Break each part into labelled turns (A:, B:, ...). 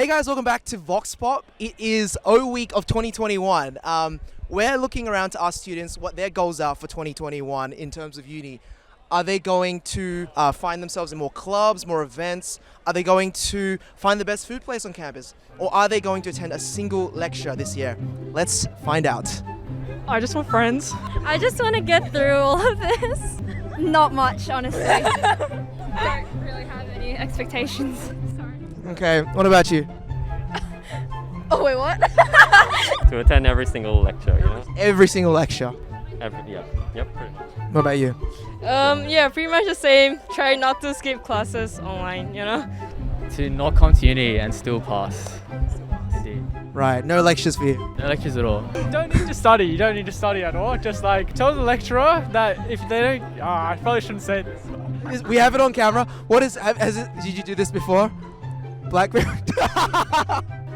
A: Hey guys, welcome back to Vox Pop. It is O Week of 2021. We're looking around to ask students what their goals are for 2021 in terms of uni. Are they going to find themselves in more clubs, more events? Are they going to find the best food place on campus? Or are they going to attend a single lecture this year? Let's find out.
B: I just want friends.
C: I just want to get through all of this. Not much, honestly. Don't really have any expectations. Sorry.
A: Okay, what about you?
C: Oh, wait, what?
D: To attend every single lecture, you know?
A: Every single lecture.
D: Yep, pretty much.
A: What about you?
B: Yeah, pretty much the same. Try not to skip classes online, you know?
E: To not come to uni and still pass. Indeed.
A: Right, no lectures for you.
E: No lectures at all.
F: You don't need to study. You don't need to study at all. Just like tell the lecturer that if they don't, I probably shouldn't say this.
A: We have it on camera. Did you do this before? Blackberry?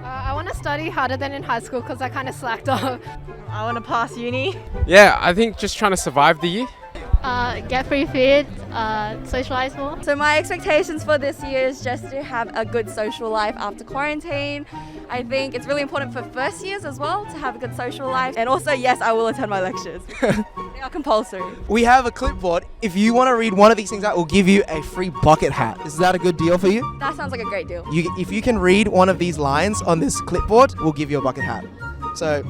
C: I want to study harder than in high school because I kind of slacked off.
B: I want to pass uni.
G: Yeah, I think just trying to survive the year.
C: Get free food, socialize more.
H: So my expectations for this year is just to have a good social life after quarantine. I think it's really important for first years as well to have a good social life. And also, yes, I will attend my lectures. They are compulsory.
A: We have a clipboard. If you want to read one of these things out, we'll give you a free bucket hat. Is that a good deal for you?
H: That sounds like a great deal.
A: If you can read one of these lines on this clipboard, we'll give you a bucket hat. So,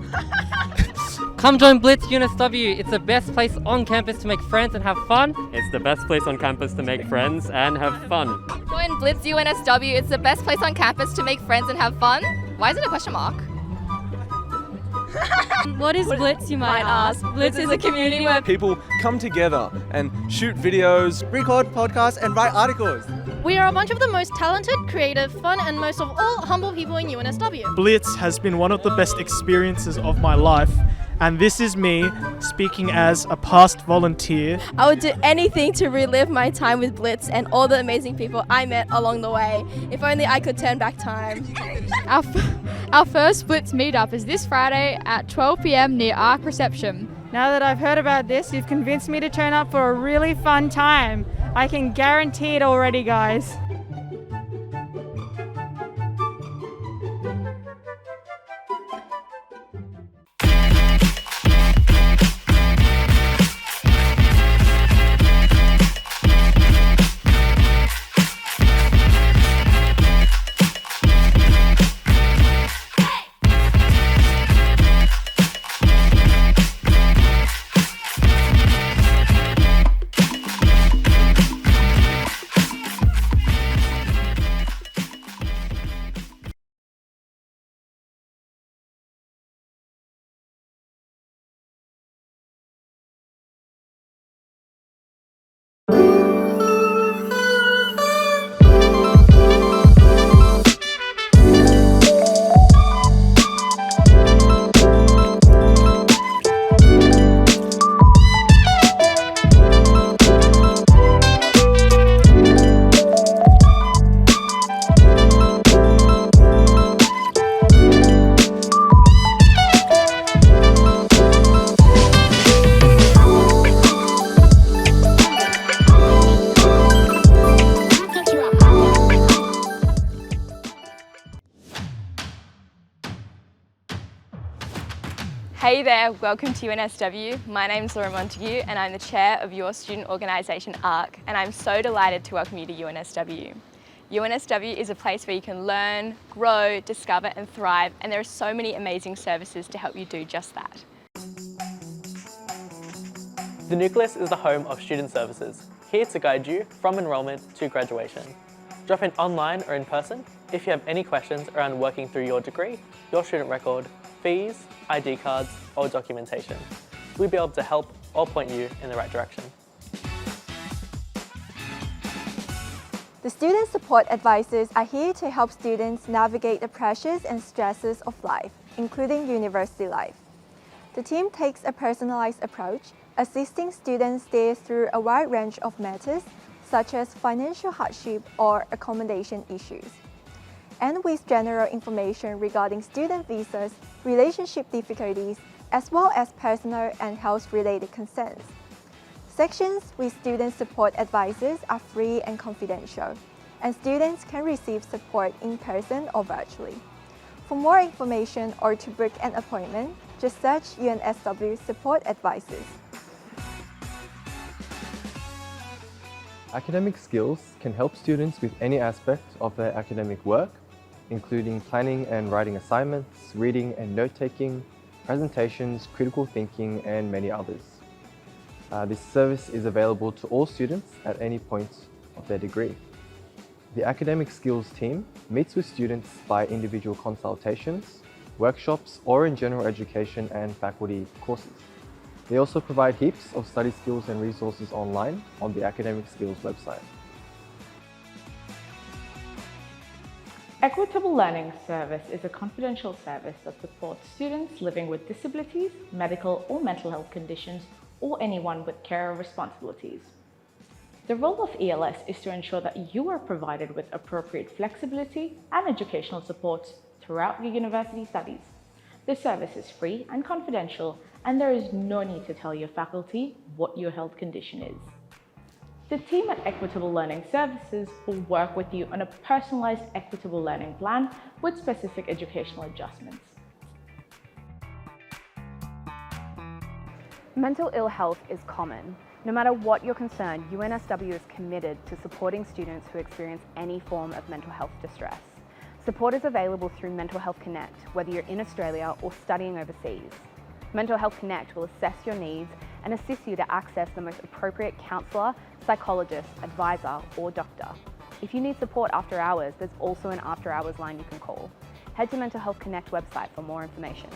I: Come join Blitz UNSW. It's the best place on campus to make friends and have fun.
D: It's the best place on campus to make friends and have fun.
C: Join Blitz UNSW. It's the best place on campus to make friends and have fun. Why is it a question mark?
H: What is Blitz, you might ask? Blitz is a community where
J: people come together and shoot videos,
A: record podcasts, and write articles.
C: We are a bunch of the most talented, creative, fun, and most of all, humble people in UNSW.
F: Blitz has been one of the best experiences of my life, and this is me speaking as a past volunteer.
H: I would do anything to relive my time with Blitz and all the amazing people I met along the way. If only I could turn back time.
C: Our first Blitz meetup is this Friday at 12 p.m. near Arc Reception.
B: Now that I've heard about this, you've convinced me to turn up for a really fun time. I can guarantee it already, guys.
H: Hey there, welcome to UNSW. My name's Laura Montague and I'm the chair of your student organisation ARC, and I'm so delighted to welcome you to UNSW. UNSW is a place where you can learn, grow, discover and thrive, and there are so many amazing services to help you do just that.
K: The Nucleus is the home of student services, here to guide you from enrolment to graduation. Drop in online or in person if you have any questions around working through your degree, your student record, fees, ID cards or documentation. We'll be able to help or point you in the right direction.
L: The Student Support Advisors are here to help students navigate the pressures and stresses of life, including university life. The team takes a personalized approach, assisting students steer through a wide range of matters, such as financial hardship or accommodation issues. And with general information regarding student visas, relationship difficulties, as well as personal and health-related concerns. Sections with student support advisors are free and confidential. and students can receive support in person or virtually. For more information or to book an appointment, just search UNSW Support Advisors.
M: Academic skills can help students with any aspect of their academic work, including planning and writing assignments, reading and note-taking, presentations, critical thinking, and many others. This service is available to all students at any point of their degree. The Academic Skills team meets with students by individual consultations, workshops, or in general education and faculty courses. They also provide heaps of study skills and resources online on the Academic Skills website.
N: Equitable Learning Service is a confidential service that supports students living with disabilities, medical or mental health conditions, or anyone with care responsibilities. The role of ELS is to ensure that you are provided with appropriate flexibility and educational supports throughout your university studies. The service is free and confidential, and there is no need to tell your faculty what your health condition is. The team at Equitable Learning Services will work with you on a personalized equitable learning plan with specific educational adjustments.
O: Mental ill health is common. No matter what your concern, UNSW is committed to supporting students who experience any form of mental health distress. Support is available through Mental Health Connect, whether you're in Australia or studying overseas. Mental Health Connect will assess your needs and assist you to access the most appropriate counsellor, psychologist, advisor, or doctor. If you need support after hours, there's also an after hours line you can call. Head to Mental Health Connect website for more information.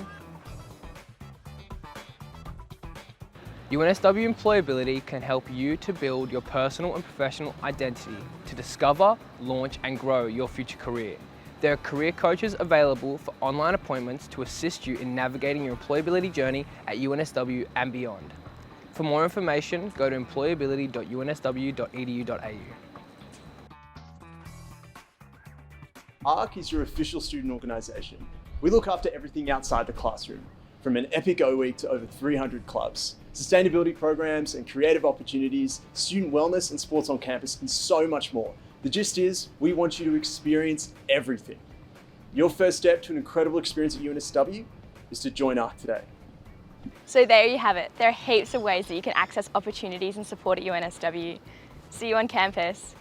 P: UNSW Employability can help you to build your personal and professional identity to discover, launch and grow your future career. There are career coaches available for online appointments to assist you in navigating your employability journey at UNSW and beyond. For more information, go to employability.unsw.edu.au.
Q: ARC is your official student organisation. We look after everything outside the classroom, from an epic O-Week to over 300 clubs, sustainability programs and creative opportunities, student wellness and sports on campus, and so much more. The gist is, we want you to experience everything. Your first step to an incredible experience at UNSW is to join ARC today.
H: So there you have it. There are heaps of ways that you can access opportunities and support at UNSW. See you on campus.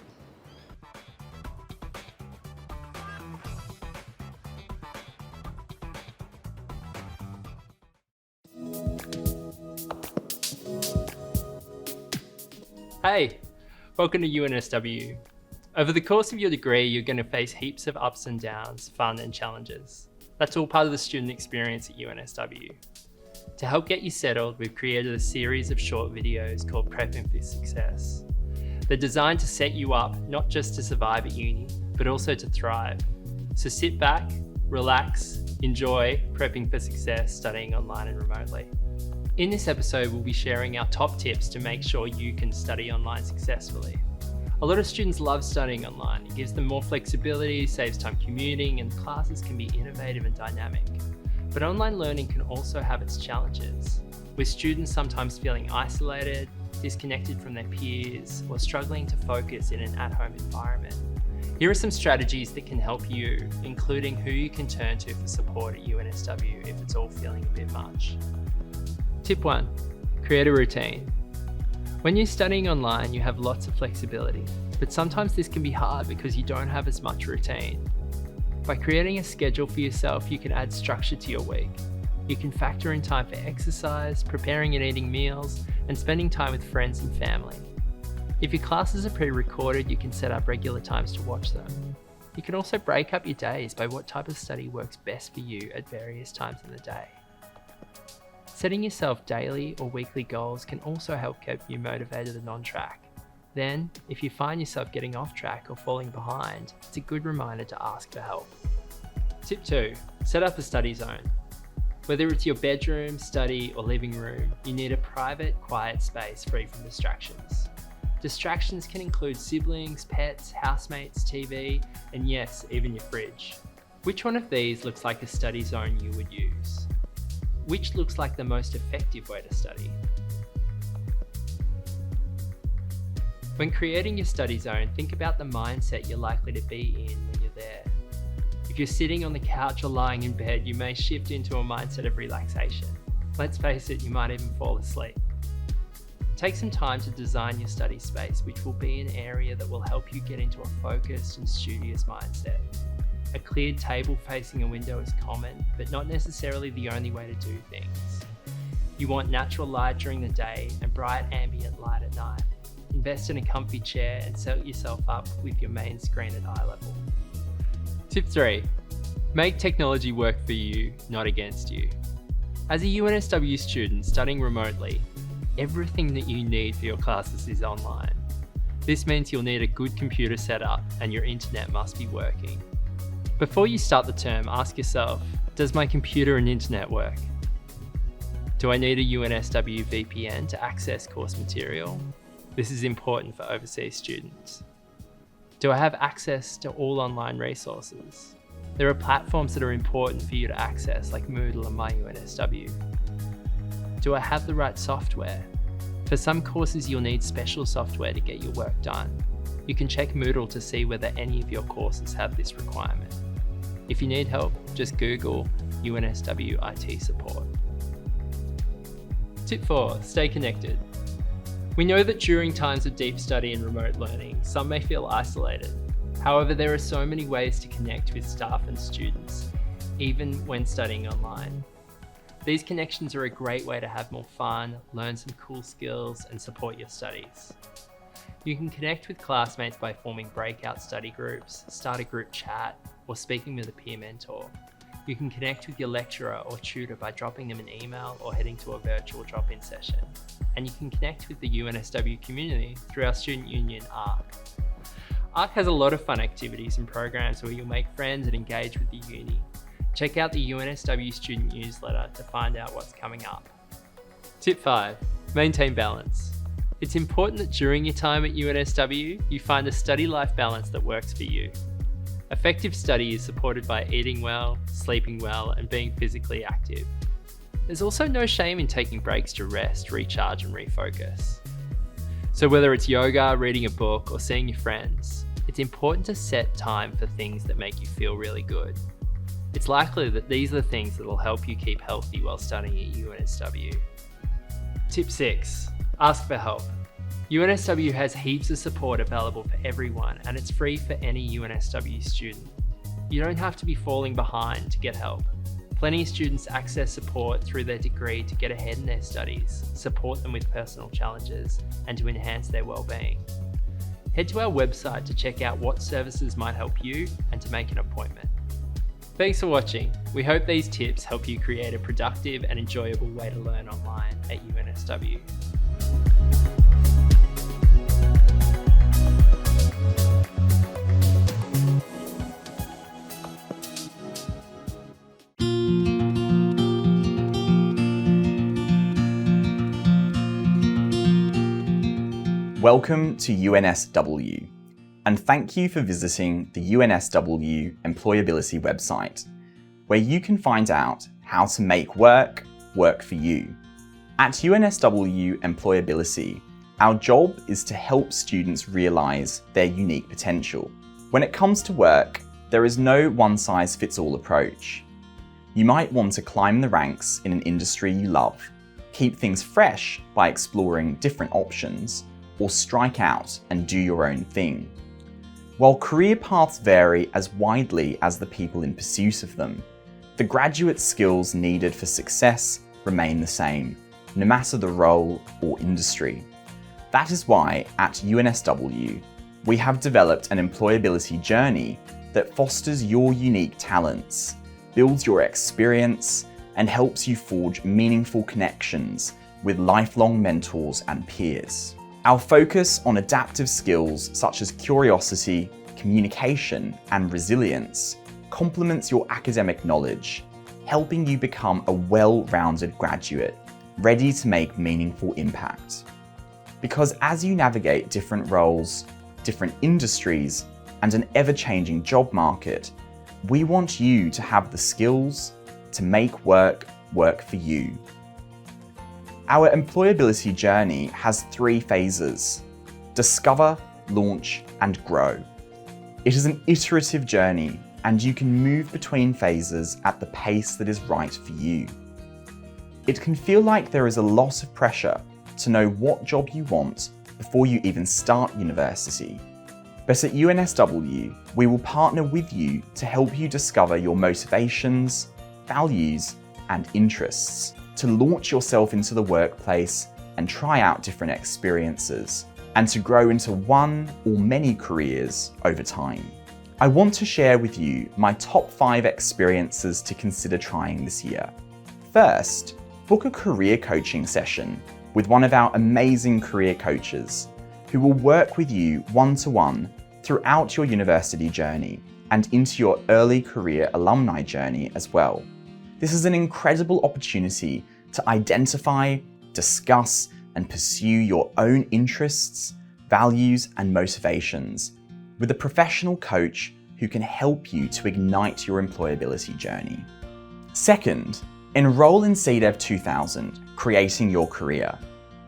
R: Hey, welcome to UNSW. Over the course of your degree, you're going to face heaps of ups and downs, fun and challenges. That's all part of the student experience at UNSW. To help get you settled, we've created a series of short videos called Prepping for Success. They're designed to set you up not just to survive at uni, but also to thrive. So sit back, relax, enjoy Prepping for Success, studying online and remotely. In this episode, we'll be sharing our top tips to make sure you can study online successfully. A lot of students love studying online. It gives them more flexibility, saves time commuting, and the classes can be innovative and dynamic. But online learning can also have its challenges, with students sometimes feeling isolated, disconnected from their peers, or struggling to focus in an at-home environment. Here are some strategies that can help you, including who you can turn to for support at UNSW if it's all feeling a bit much. Tip 1. Create a routine. When you're studying online, you have lots of flexibility, but sometimes this can be hard because you don't have as much routine. By creating a schedule for yourself, you can add structure to your week. You can factor in time for exercise, preparing and eating meals, and spending time with friends and family. If your classes are pre-recorded, you can set up regular times to watch them. You can also break up your days by what type of study works best for you at various times in the day. Setting yourself daily or weekly goals can also help keep you motivated and on track. Then, if you find yourself getting off track or falling behind, it's a good reminder to ask for help. Tip 2. Set up a study zone. Whether it's your bedroom, study, or living room, you need a private, quiet space free from distractions. Distractions can include siblings, pets, housemates, TV, and yes, even your fridge. Which one of these looks like a study zone you would use? Which looks like the most effective way to study? When creating your study zone, think about the mindset you're likely to be in when you're there. If you're sitting on the couch or lying in bed, you may shift into a mindset of relaxation. Let's face it, you might even fall asleep. Take some time to design your study space, which will be an area that will help you get into a focused and studious mindset. A cleared table facing a window is common, but not necessarily the only way to do things. You want natural light during the day and bright ambient light at night. Invest in a comfy chair and set yourself up with your main screen at eye level. Tip 3. Make technology work for you, not against you. As a UNSW student studying remotely, everything that you need for your classes is online. This means you'll need a good computer setup and your internet must be working. Before you start the term, ask yourself, does my computer and internet work? Do I need a UNSW VPN to access course material? This is important for overseas students. Do I have access to all online resources? There are platforms that are important for you to access, like Moodle and MyUNSW. Do I have the right software? For some courses, you'll need special software to get your work done. You can check Moodle to see whether any of your courses have this requirement. If you need help, just Google UNSW IT support. Tip 4. Stay connected. We know that during times of deep study and remote learning, some may feel isolated. However, there are so many ways to connect with staff and students, even when studying online. These connections are a great way to have more fun, learn some cool skills, and support your studies. You can connect with classmates by forming breakout study groups, start a group chat, or speaking with a peer mentor. You can connect with your lecturer or tutor by dropping them an email or heading to a virtual drop-in session. And you can connect with the UNSW community through our student union, ARC. ARC has a lot of fun activities and programs where you'll make friends and engage with the uni. Check out the UNSW student newsletter to find out what's coming up. Tip 5. Maintain balance. It's important that during your time at UNSW, you find a study-life balance that works for you. Effective study is supported by eating well, sleeping well, and being physically active. There's also no shame in taking breaks to rest, recharge, and refocus. So whether it's yoga, reading a book, or seeing your friends, it's important to set time for things that make you feel really good. It's likely that these are the things that will help you keep healthy while studying at UNSW. Tip 6. Ask for help. UNSW has heaps of support available for everyone, and it's free for any UNSW student. You don't have to be falling behind to get help. Plenty of students access support through their degree to get ahead in their studies, support them with personal challenges, and to enhance their well-being. Head to our website to check out what services might help you and to make an appointment. Thanks for watching. We hope these tips help you create a productive and enjoyable way to learn online at UNSW.
S: Welcome to UNSW, and thank you for visiting the UNSW Employability website, where you can find out how to make work for you. At UNSW Employability, our job is to help students realise their unique potential. When it comes to work, there is no one-size-fits-all approach. You might want to climb the ranks in an industry you love, keep things fresh by exploring different options, or strike out and do your own thing. While career paths vary as widely as the people in pursuit of them, the graduate skills needed for success remain the same, no matter the role or industry. That is why at UNSW, we have developed an employability journey that fosters your unique talents, builds your experience, and helps you forge meaningful connections with lifelong mentors and peers. Our focus on adaptive skills such as curiosity, communication, and resilience complements your academic knowledge, helping you become a well-rounded graduate, ready to make meaningful impact. Because as you navigate different roles, different industries, and an ever-changing job market, we want you to have the skills to make work for you. Our employability journey has 3 phases. discover, launch, and grow. It is an iterative journey, and you can move between phases at the pace that is right for you. It can feel like there is a lot of pressure to know what job you want before you even start university. But at UNSW, we will partner with you to help you discover your motivations, values, and interests, to launch yourself into the workplace and try out different experiences, and to grow into one or many careers over time. I want to share with you my top 5 experiences to consider trying this year. First, book a career coaching session with one of our amazing career coaches who will work with you one-to-one throughout your university journey and into your early career alumni journey as well. This is an incredible opportunity to identify, discuss, and pursue your own interests, values, and motivations with a professional coach who can help you to ignite your employability journey. Second, enroll in CDEV 2000, Creating Your Career.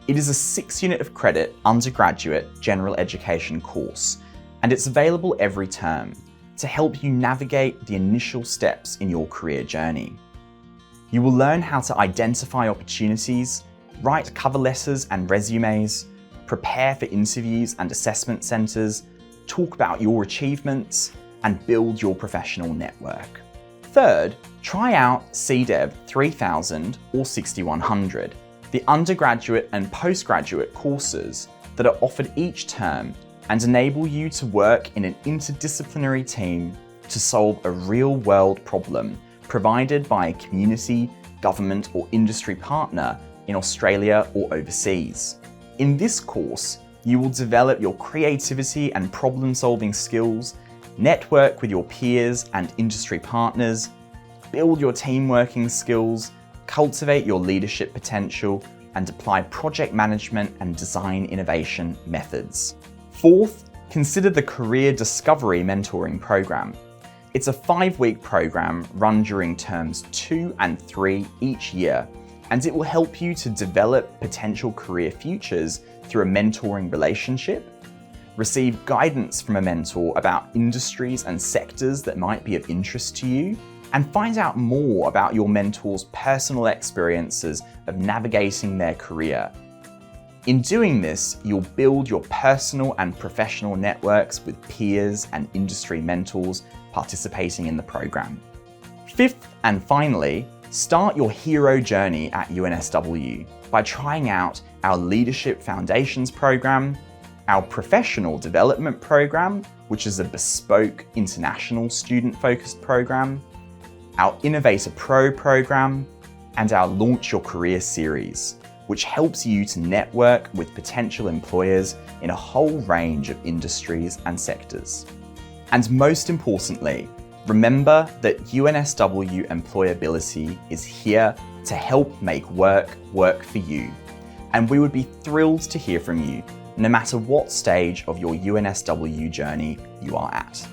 S: It is a 6-unit of credit undergraduate general education course, and it's available every term to help you navigate the initial steps in your career journey. You will learn how to identify opportunities, write cover letters and resumes, prepare for interviews and assessment centres, talk about your achievements, and build your professional network. Third, try out CDEV 3000 or 6100, the undergraduate and postgraduate courses that are offered each term and enable you to work in an interdisciplinary team to solve a real-world problem provided by a community, government, or industry partner in Australia or overseas. In this course, you will develop your creativity and problem-solving skills, network with your peers and industry partners, build your team working skills, cultivate your leadership potential, and apply project management and design innovation methods. Fourth, consider the Career Discovery Mentoring Program. It's a 5-week program run during terms 2 and 3 each year, and it will help you to develop potential career futures through a mentoring relationship, receive guidance from a mentor about industries and sectors that might be of interest to you, and find out more about your mentor's personal experiences of navigating their career. In doing this, you'll build your personal and professional networks with peers and industry mentors participating in the program. Fifth and finally, start your hero journey at UNSW by trying out our Leadership Foundations program, our Professional Development program, which is a bespoke international student-focused program, our Innovator Pro program, and our Launch Your Career series, which helps you to network with potential employers in a whole range of industries and sectors. And most importantly, remember that UNSW Employability is here to help make work for you. And we would be thrilled to hear from you, no matter what stage of your UNSW journey you are at.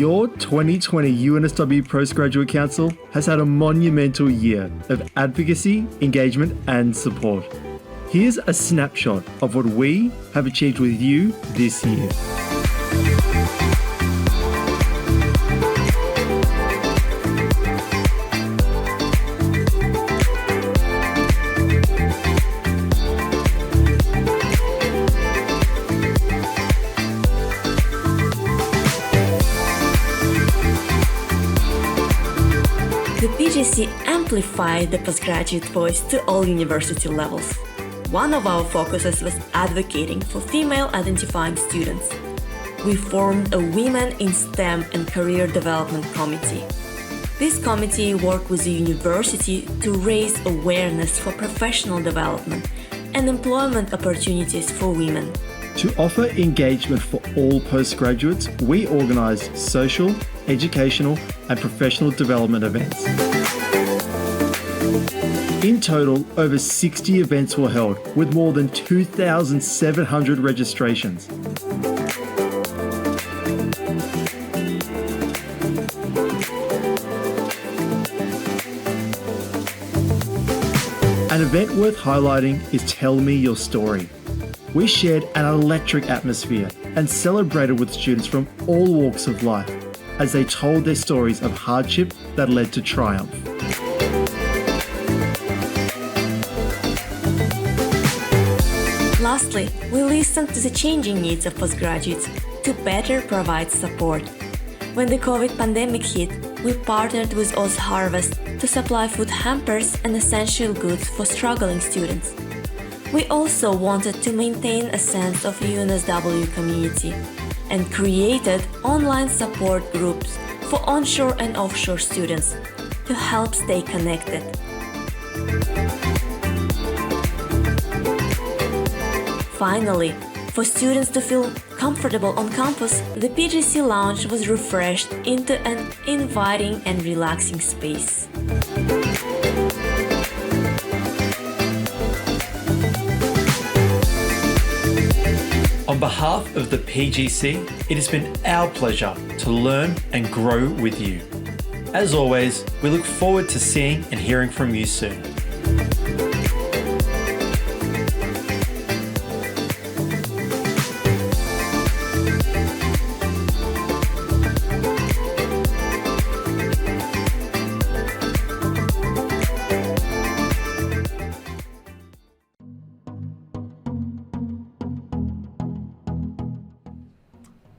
T: Your 2020 UNSW Postgraduate Council has had a monumental year of advocacy, engagement, and support. Here's a snapshot of what we have achieved with you this year.
U: The PGC amplified the postgraduate voice to all university levels. One of our focuses was advocating for female-identifying students. We formed a Women in STEM and Career Development Committee. This committee worked with the university to raise awareness for professional development and employment opportunities for women.
T: To offer engagement for all postgraduates, we organised social, educational and professional development events. In total, over 60 events were held with more than 2,700 registrations. An event worth highlighting is Tell Me Your Story. We shared an electric atmosphere and celebrated with students from all walks of life as they told their stories of hardship that led to triumph.
U: Lastly, we listened to the changing needs of postgraduates to better provide support. When the COVID pandemic hit, we partnered with Oz Harvest to supply food hampers and essential goods for struggling students. We also wanted to maintain a sense of UNSW community and created online support groups for onshore and offshore students to help stay connected. Finally, for students to feel comfortable on campus, the PGC Lounge was refreshed into an inviting and relaxing space.
V: On behalf of the PGC, it has been our pleasure to learn and grow with you. As always, we look forward to seeing and hearing from you soon.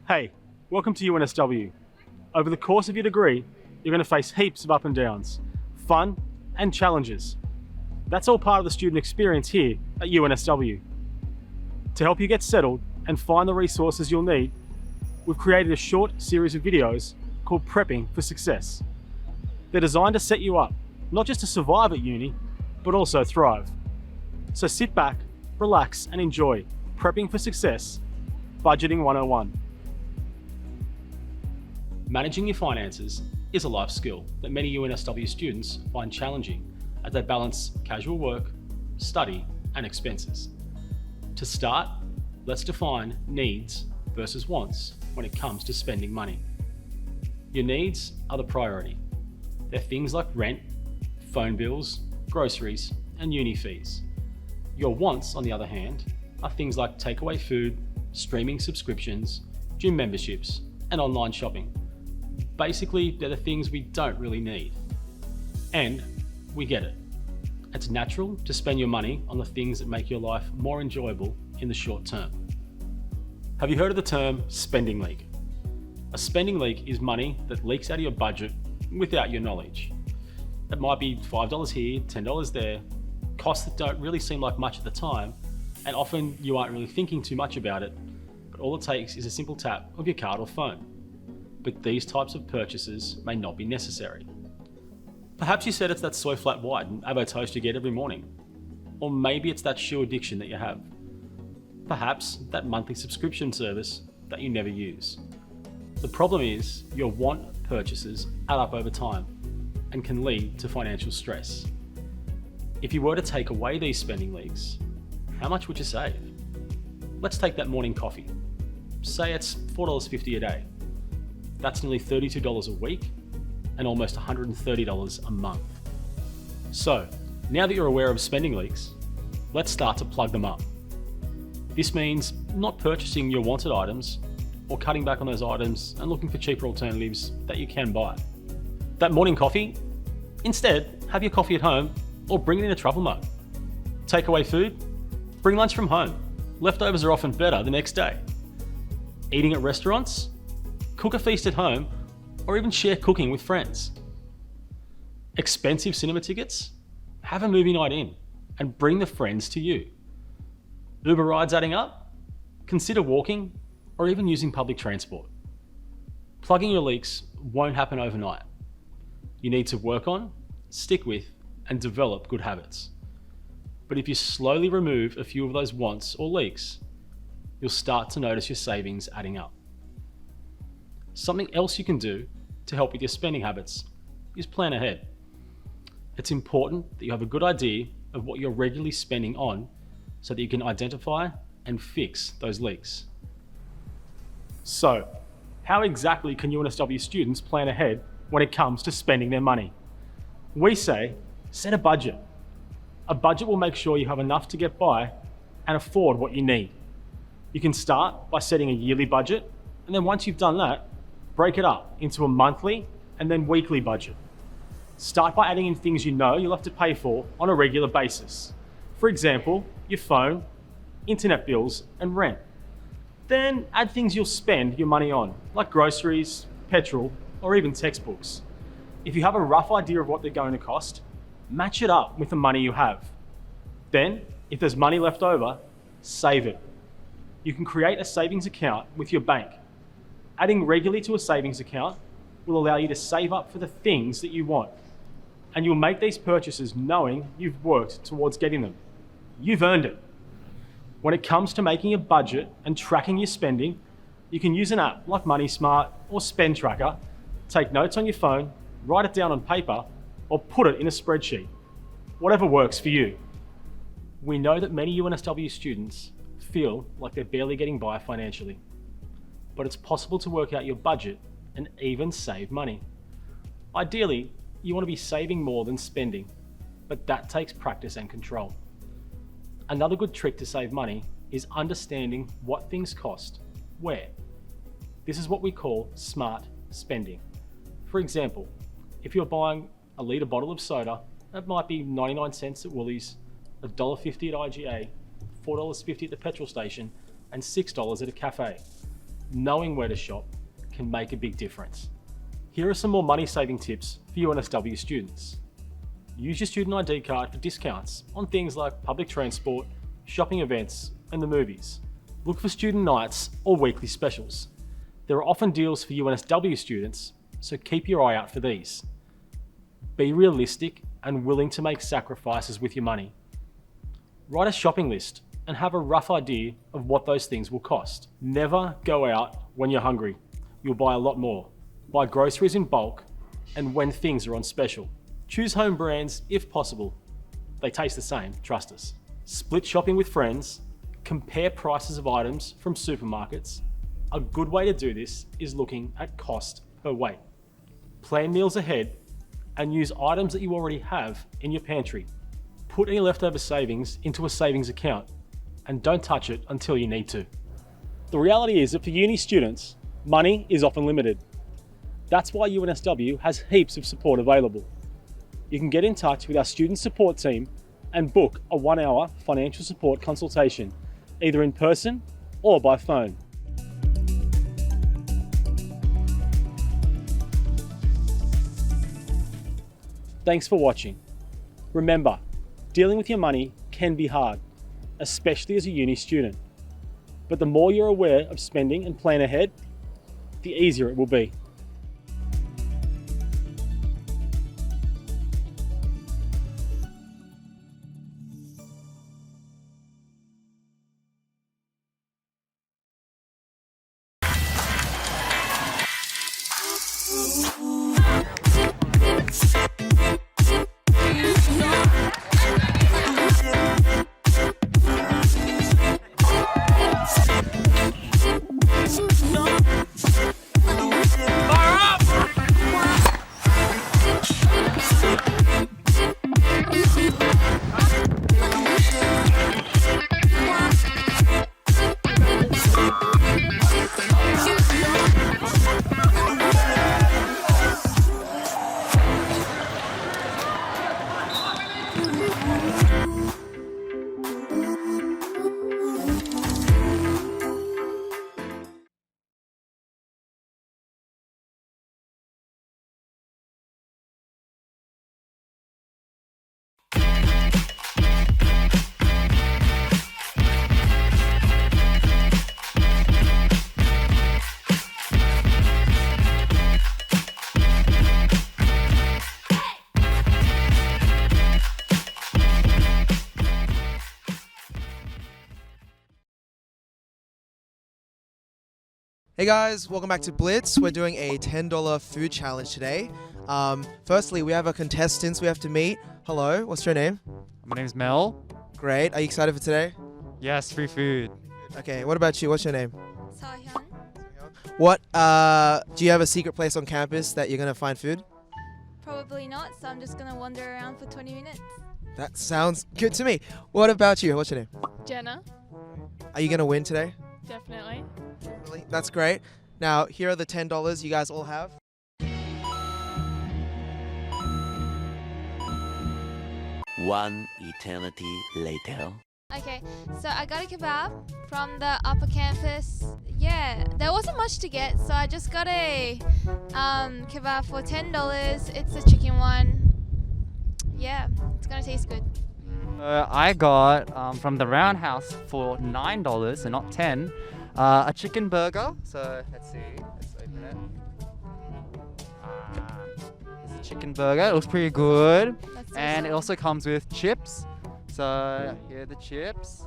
F: Hey, welcome to UNSW. Over the course of your degree, you're going to face heaps of up and downs, fun and challenges. That's all part of the student experience here at UNSW. To help you get settled and find the resources you'll need, we've created a short series of videos called Prepping for Success. They're designed to set you up, not just to survive at uni, but also thrive. So sit back, relax and enjoy Prepping for Success, Budgeting 101.
W: Managing your finances is a life skill that many UNSW students find challenging as they balance casual work, study, and expenses. To start, let's define needs versus wants when it comes to spending money. Your needs are the priority. They're things like rent, phone bills, groceries, and uni fees. Your wants, on the other hand, are things like takeaway food, streaming subscriptions, gym memberships, and online shopping. Basically, they're the things we don't really need. And we get it. It's natural to spend your money on the things that make your life more enjoyable in the short term. Have you heard of the term spending leak? A spending leak is money that leaks out of your budget without your knowledge. It might be $5 here, $10 there, costs that don't really seem like much at the time, and often you aren't really thinking too much about it, but all it takes is a simple tap of your card or phone. But these types of purchases may not be necessary. Perhaps you said it's that soy flat white and avo toast you get every morning. Or maybe it's that shoe addiction that you have. Perhaps that monthly subscription service that you never use. The problem is your want purchases add up over time and can lead to financial stress. If you were to take away these spending leaks, how much would you save? Let's take that morning coffee. Say it's $4.50 a day. That's nearly $32 a week and almost $130 a month. So, now that you're aware of spending leaks, let's start to plug them up. This means not purchasing your wanted items or cutting back on those items and looking for cheaper alternatives that you can buy. That morning coffee, instead, have your coffee at home or bring it in a travel mug. Takeaway food, bring lunch from home. Leftovers are often better the next day. Eating at restaurants, cook a feast at home, or even share cooking with friends. Expensive cinema tickets, have a movie night in and bring the friends to you. Uber rides adding up? Consider walking or even using public transport. Plugging your leaks won't happen overnight. You need to work on, stick with, and develop good habits. But if you slowly remove a few of those wants or leaks, you'll start to notice your savings adding up. Something else you can do to help with your spending habits is plan ahead. It's important that you have a good idea of what you're regularly spending on so that you can identify and fix those leaks. So, how exactly can UNSW students plan ahead when it comes to spending their money? We say, set a budget. A budget will make sure you have enough to get by and afford what you need. You can start by setting a yearly budget, and then once you've done that, break it up into a monthly and then weekly budget. Start by adding in things you know you'll have to pay for on a regular basis. For example, your phone, internet bills, and rent. Then add things you'll spend your money on, like groceries, petrol, or even textbooks. If you have a rough idea of what they're going to cost, match it up with the money you have. Then, if there's money left over, save it. You can create a savings account with your bank. Adding regularly to a savings account will allow you to save up for the things that you want. And you'll make these purchases knowing you've worked towards getting them. You've earned it. When it comes to making a budget and tracking your spending, you can use an app like Money Smart or Spend Tracker, take notes on your phone, write it down on paper, or put it in a spreadsheet. Whatever works for you. We know that many UNSW students feel like they're barely getting by financially, but it's possible to work out your budget and even save money. Ideally, you want to be saving more than spending, but that takes practice and control. Another good trick to save money is understanding what things cost, where. This is what we call smart spending. For example, if you're buying a litre bottle of soda, that might be 99 cents at Woolies, $1.50 at IGA, $4.50 at the petrol station, and $6 at a cafe. Knowing where to shop can make a big difference. Here are some more money-saving tips for UNSW students. Use your student ID card for discounts on things like public transport, shopping events, and the movies. Look for student nights or weekly specials. There are often deals for UNSW students, so keep your eye out for these. Be realistic and willing to make sacrifices with your money. Write a shopping list and have a rough idea of what those things will cost. Never go out when you're hungry. You'll buy a lot more. Buy groceries in bulk and when things are on special. Choose home brands if possible. They taste the same, trust us. Split shopping with friends. Compare prices of items from supermarkets. A good way to do this is looking at cost per weight. Plan meals ahead and use items that you already have in your pantry. Put any leftover savings into a savings account and don't touch it until you need to. The reality is that for uni students, money is often limited. That's why UNSW has heaps of support available. You can get in touch with our student support team and book a 1-hour financial support consultation, either in person or by phone. Thanks for watching. Remember, dealing with your money can be hard, especially as a uni student. But the more you're aware of spending and plan ahead, the easier it will be.
E: No.
A: Hey guys, welcome back to Blitz. We're doing a $10 food challenge today. Firstly, we have our contestants we have to meet. Hello, what's your name?
E: My name's Mel.
A: Great. Are you excited for today?
E: Yes, free food.
A: Okay, what about you? What's your name?
G: Sahyun.
A: What, do you have a secret place on campus that you're gonna find food?
G: Probably not, so I'm just gonna wander around for 20 minutes.
A: That sounds good to me. What about you? What's your name?
I: Jenna.
A: Are you gonna win today?
I: Definitely.
A: Really? That's great. Now, here are the $10 you guys all have.
X: One eternity later.
G: Okay, so I got a kebab from the upper campus. Yeah, there wasn't much to get, so I just got a kebab for $10. It's a chicken one. Yeah, it's gonna taste good.
E: I got from the Roundhouse for $9, so not 10, a chicken burger. So let's see, let's open it. It's a chicken burger. It looks pretty good, and it also comes with chips. So here are the chips.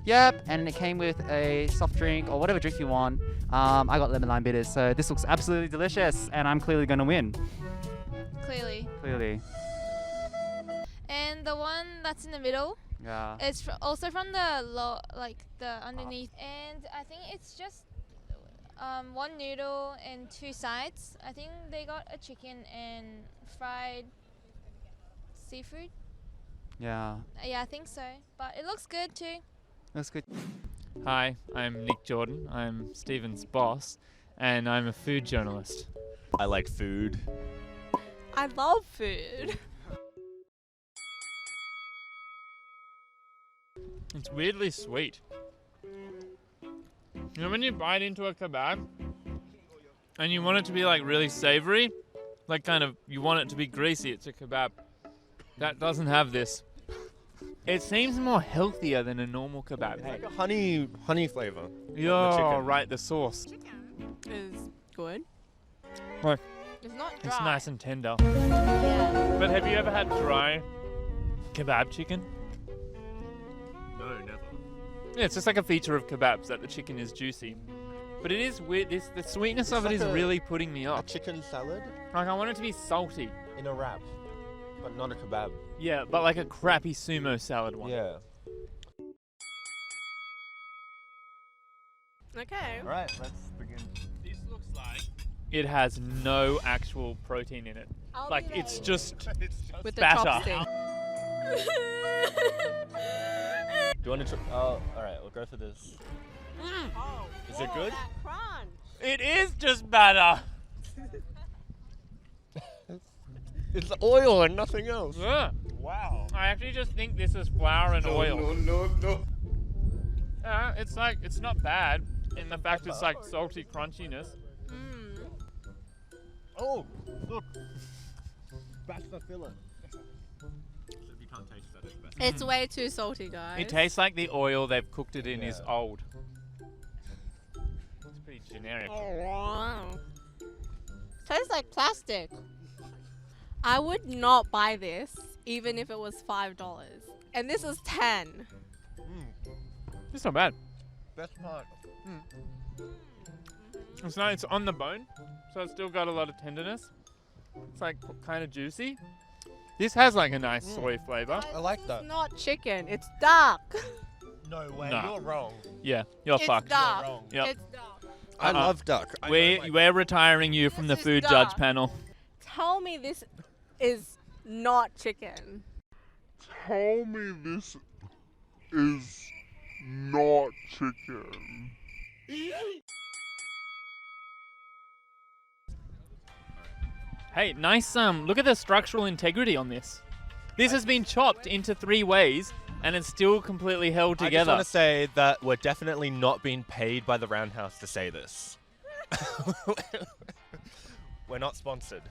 E: Yep, and it came with a soft drink or whatever drink you want. I got lemon lime bitters, so this looks absolutely delicious, and I'm clearly gonna win.
G: Clearly.
E: Clearly.
G: And the one that's in the middle,
E: Yeah.
G: it's also from the the underneath. And I think it's just one noodle and two sides. I think they got a chicken and fried seafood.
E: Yeah.
G: Yeah, I think so. But it looks good too.
E: That's good.
Y: Hi, I'm Nick Jordan. I'm Stephen's boss, and I'm a food journalist.
J: I like food.
I: I love food.
Y: It's weirdly sweet. You know when you bite into a kebab and you want it to be like really savory, like kind of you want it to be greasy, it's a kebab. That doesn't have this. It seems more healthier than a normal kebab.
J: It's like a honey flavor.
Y: Yeah, right, the sauce.
I: Is good.
Y: Like,
I: It's not
Y: it's
I: dry.
Y: nice and tender.
I: Yeah.
Y: But have you ever had dry kebab chicken?
J: No, never.
Y: Yeah, it's just like a feature of kebabs that the chicken is juicy. But it is weird, the sweetness of it
J: like
Y: is
J: a-
Y: really putting me off.
J: A chicken salad
Y: Like, I want it to be salty.
J: in a wrap, but not a kebab.
Y: Yeah, but like a crappy sumo salad one.
J: Yeah.
I: Okay.
J: All right, let's begin.
Y: This looks like it has no actual protein in it. Like, it's just
I: With the
Y: batter.
I: chopstick.
J: Do you want to? Oh, all right. We'll go for this. Is it good?
Y: It is just batter.
J: It's oil and nothing else.
Y: Yeah.
J: Wow.
Y: I actually just think this is flour and oil.
J: No.
Y: It's like, it's not bad in the fact it's like salty crunchiness.
J: Oh, look. Bachelor fillet. If you can't taste that, it's best.
I: It's way too salty, guys.
Y: It tastes like the oil they've cooked it in is old. It's pretty generic.
I: Tastes like plastic. I would not buy this even if it was $5. And this is 10.
Y: It's not bad.
J: Best part.
Y: It's nice. It's on the bone, so it's still got a lot of tenderness. It's like kind of juicy. This has like a nice soy flavor.
J: I like that.
I: It's not chicken. It's dark.
J: No way,
Y: Nah.
J: you're wrong.
Y: Yeah, you're
I: It's
Y: fucked.
I: dark.
J: wrong.
Y: Yep.
I: It's dark.
J: I love duck. I
Y: We're,
J: know,
Y: we're retiring you from the
I: This is
Y: food
I: dark.
Y: judge panel.
I: Tell me this is not chicken.
Z: Tell me this is not chicken.
Y: Hey, nice. Look at the structural integrity on this. This has been chopped into 3 ways and it's still completely held
B: I just
Y: together.
B: want to say that we're definitely not being paid by the Roundhouse to say this. We're not sponsored.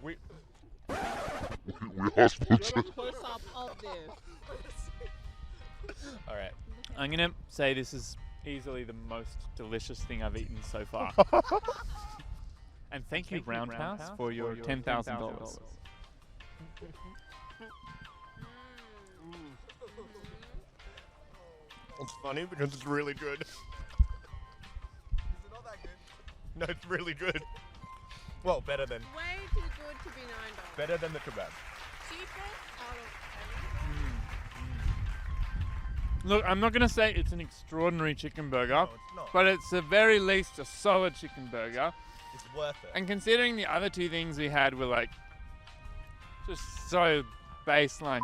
B: We
Z: are sponsored.
B: All right.
Y: I'm going to say this is easily the most delicious thing I've eaten so far. And thank you, Roundhouse, for your $10,000.
B: It's funny because it's really good. Is it not that good? No, it's really good. Well, better than
I: Way too good to be $9.
B: better than the kebab.
I: Cheapest out of
Y: Look, I'm not going to say it's an extraordinary chicken burger,
B: it's not.
Y: but it's at very least a solid chicken burger.
B: It's worth it.
Y: And considering the other 2 things we had were like just so baseline.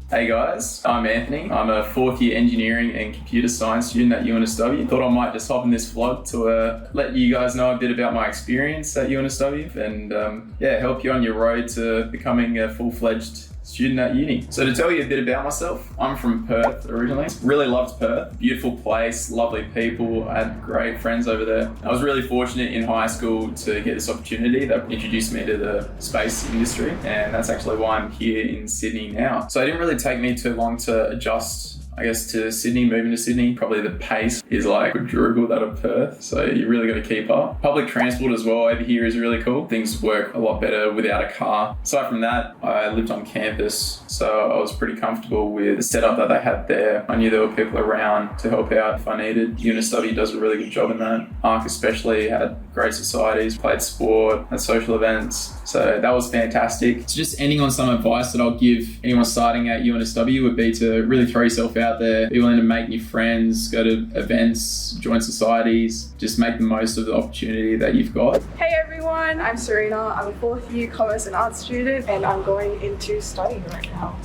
S: Hey guys, I'm Anthony. I'm a 4th year engineering and computer science student at UNSW. Thought I might just hop in this vlog to let you guys know a bit about my experience at UNSW and help you on your road to becoming a full-fledged student at uni. So to tell you a bit about myself, I'm from Perth originally. Really loved Perth. Beautiful place, lovely people. I had great friends over there. I was really fortunate in high school to get this opportunity that introduced me to the space industry, and that's actually why I'm here in Sydney now. So it didn't really take me too long to adjust, I guess, to Sydney, moving to Sydney. Probably the pace is like quadruple that of Perth, so you really got to keep up. Public transport as well over here is really cool. Things work a lot better without a car. Aside from that, I lived on campus, so I was pretty comfortable with the setup that they had there. I knew there were people around to help out if I needed. UNSW does a really good job in that. ARC especially had great societies, played sport, had social events, so that was fantastic. So just ending on some advice that I'll give anyone starting at UNSW would be to really throw yourself out there, be willing to make new friends, go to events, join societies, just make the most of the opportunity that you've got.
C: Hey everyone, I'm Serena. I'm a 4th year Commerce and Arts student and I'm going into study right now.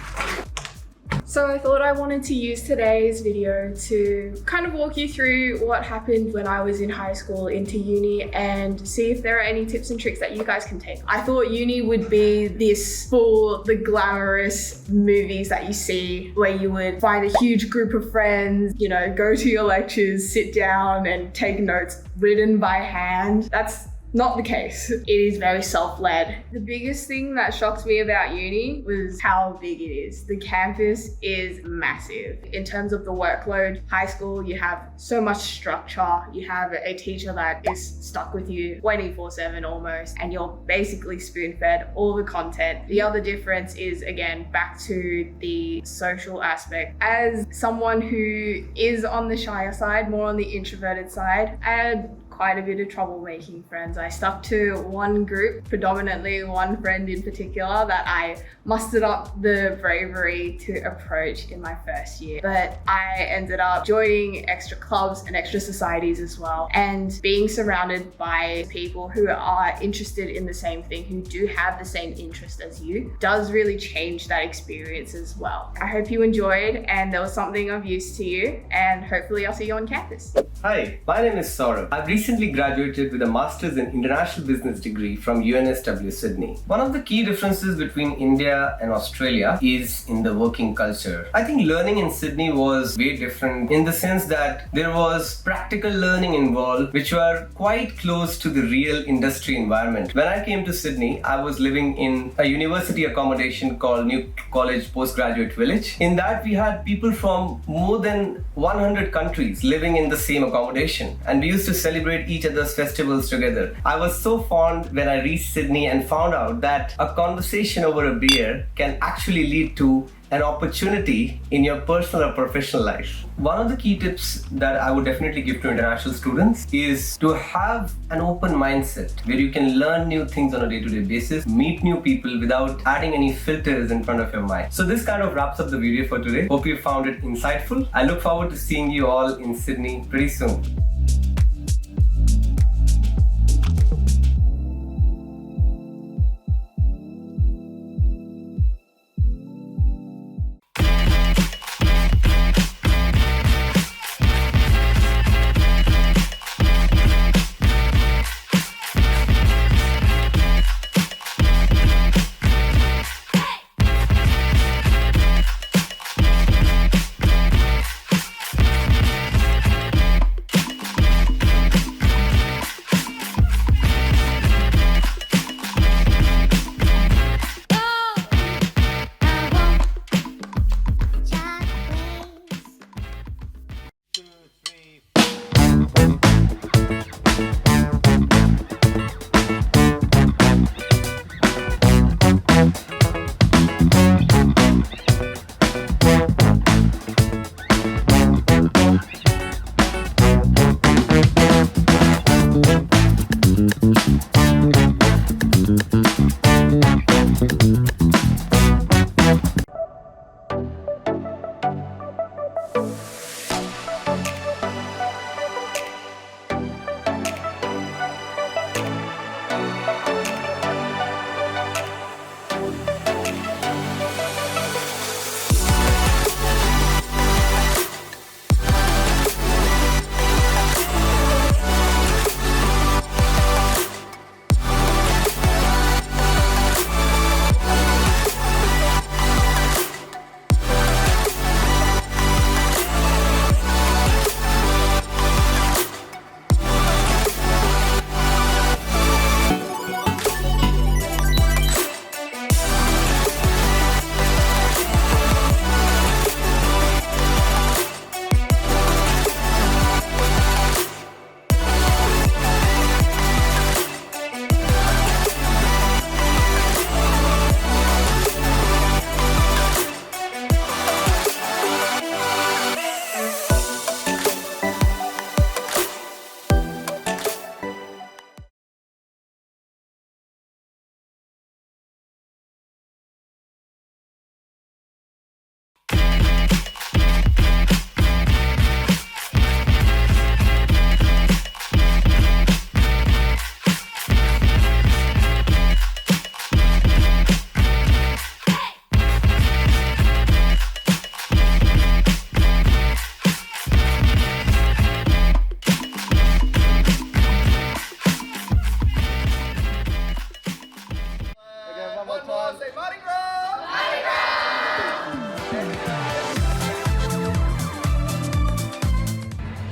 C: So I thought I wanted to use today's video to kind of walk you through what happened when I was in high school into uni and see if there are any tips and tricks that you guys can take. I thought uni would be this for the glamorous movies that you see where you would find a huge group of friends, you know, go to your lectures, sit down and take notes written by hand. That's not the case. It is very self-led. The biggest thing that shocked me about uni was how big it is. The campus is massive. In terms of the workload, high school, you have so much structure. You have a teacher that is stuck with you 24/7 almost, and you're basically spoon-fed all the content. The other difference is, again, back to the social aspect. As someone who is on the shyer side, more on the introverted side, I had quite a bit of trouble making friends. I stuck to one group, predominantly one friend in particular that I mustered up the bravery to approach in my first year. But I ended up joining extra clubs and extra societies as well, and being surrounded by people who are interested in the same thing, who do have the same interest as you, does really change that experience as well. I hope you enjoyed and there was something of use to you, and hopefully I'll see you on campus.
D: Hi, my name is Saurabh. I've recently recently graduated with a Master's in International Business degree from UNSW Sydney. One of the key differences between India and Australia is in the working culture. I think learning in Sydney was way different in the sense that there was practical learning involved, which were quite close to the real industry environment. When I came to Sydney, I was living in a university accommodation called New College Postgraduate Village. In that, we had people from more than 100 countries living in the same accommodation, and we used to celebrate each other's festivals together. I was so fond when I reached Sydney and found out that a conversation over a beer can actually lead to an opportunity in your personal or professional life. One of the key tips that I would definitely give to international students is to have an open mindset where you can learn new things on a day-to-day basis, meet new people without adding any filters in front of your mind. So this kind of wraps up the video for today. Hope you found it insightful. I look forward to seeing you all in Sydney pretty soon.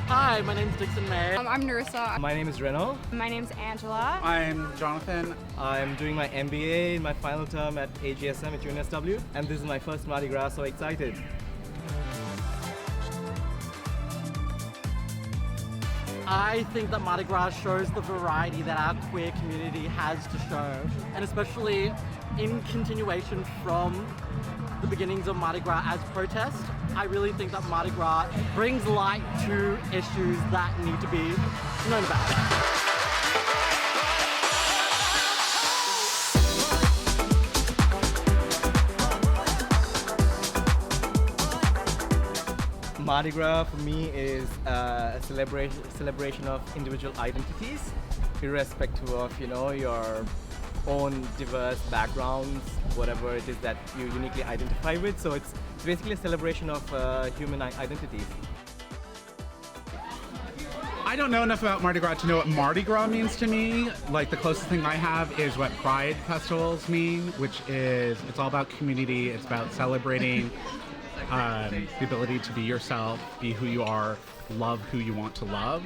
K: Hi, my name's Dixon May.
L: I'm Narissa.
M: My name is Reno.
L: My name's Angela.
M: I'm Jonathan. I'm doing my MBA in my final term at AGSM at UNSW, and this is my first Mardi Gras, so excited.
K: I think that Mardi Gras shows the variety that our queer community has to show, and especially in continuation from the beginnings of Mardi Gras as protest, I really think that Mardi Gras brings light to issues that need to be known about.
M: Mardi Gras for me is a celebration of individual identities, irrespective of your own diverse backgrounds, whatever it is that you uniquely identify with. So it's basically a celebration of human identities.
H: I don't know enough about Mardi Gras to know what Mardi Gras means to me. Like the closest thing I have is what Pride festivals mean, which is it's all about community. It's about celebrating the ability to be yourself, be who you are, love who you want to love.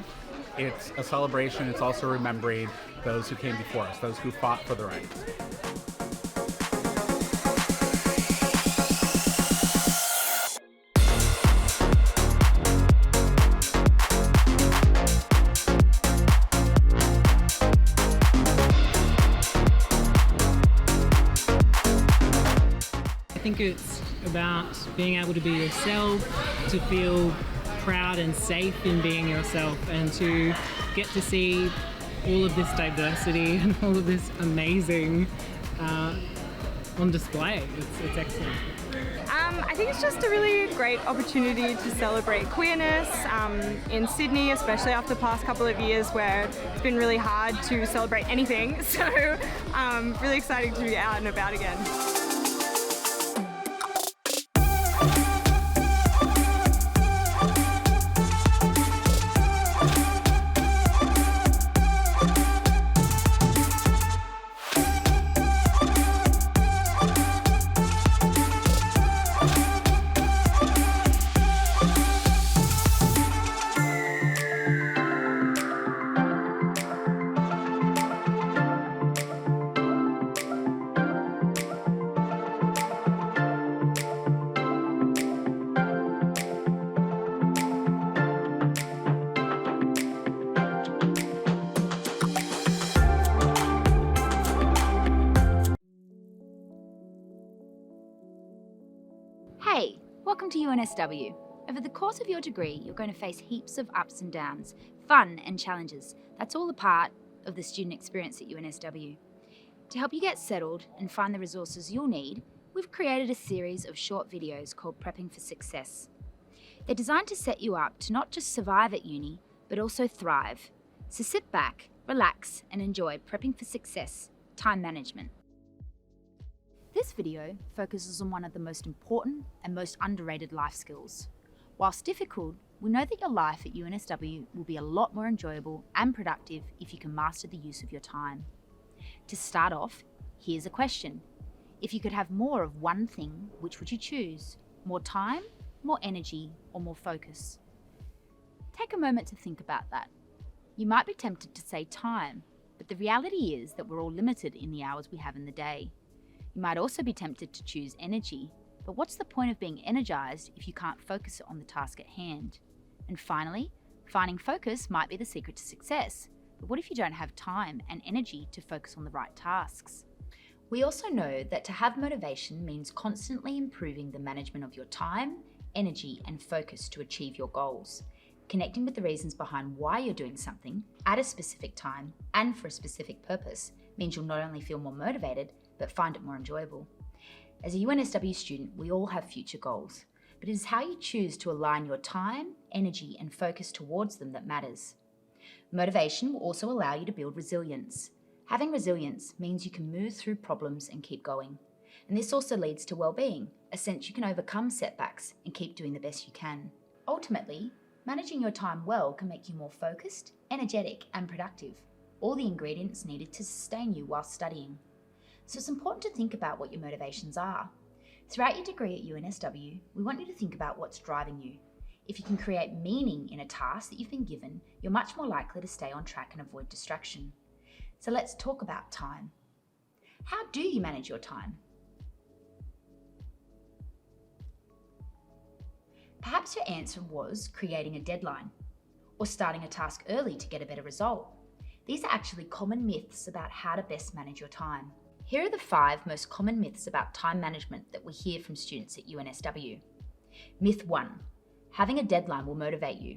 H: It's a celebration. It's also remembering those who came before us, those who fought for the rights.
N: I think it's about being able to be yourself, to feel proud and safe in being yourself, and to get to see all of this diversity and all of this amazing on display. It's excellent.
L: I think it's just a really great opportunity to celebrate queerness in Sydney, especially after the past couple of years where it's been really hard to celebrate anything. So really exciting to be out and about again.
O: Hey, welcome to UNSW. Over the course of your degree, you're going to face heaps of ups and downs, fun and challenges. That's all a part of the student experience at UNSW. To help you get settled and find the resources you'll need, we've created a series of short videos called Prepping for Success. They're designed to set you up to not just survive at uni, but also thrive. So sit back, relax, and enjoy Prepping for Success, time management. This video focuses on one of the most important and most underrated life skills. Whilst difficult, we know that your life at UNSW will be a lot more enjoyable and productive if you can master the use of your time. To start off, here's a question. If you could have more of one thing, which would you choose? More time, more energy, or more focus? Take a moment to think about that. You might be tempted to say time, but the reality is that we're all limited in the hours we have in the day. You might also be tempted to choose energy, but what's the point of being energized if you can't focus on the task at hand? And finally, finding focus might be the secret to success, but what if you don't have time and energy to focus on the right tasks? We also know that to have motivation means constantly improving the management of your time, energy, and focus to achieve your goals. Connecting with the reasons behind why you're doing something at a specific time and for a specific purpose means you'll not only feel more motivated, but find it more enjoyable. As a UNSW student, we all have future goals, but it is how you choose to align your time, energy, and focus towards them that matters. Motivation will also allow you to build resilience. Having resilience means you can move through problems and keep going. And this also leads to well-being, a sense you can overcome setbacks and keep doing the best you can. Ultimately, managing your time well can make you more focused, energetic, and productive, all the ingredients needed to sustain you while studying. So it's important to think about what your motivations are. Throughout your degree at UNSW, we want you to think about what's driving you. If you can create meaning in a task that you've been given, you're much more likely to stay on track and avoid distraction. So let's talk about time. How do you manage your time? Perhaps your answer was creating a deadline or starting a task early to get a better result. These are actually common myths about how to best manage your time. Here are the 5 most common myths about time management that we hear from students at UNSW. Myth 1, having a deadline will motivate you.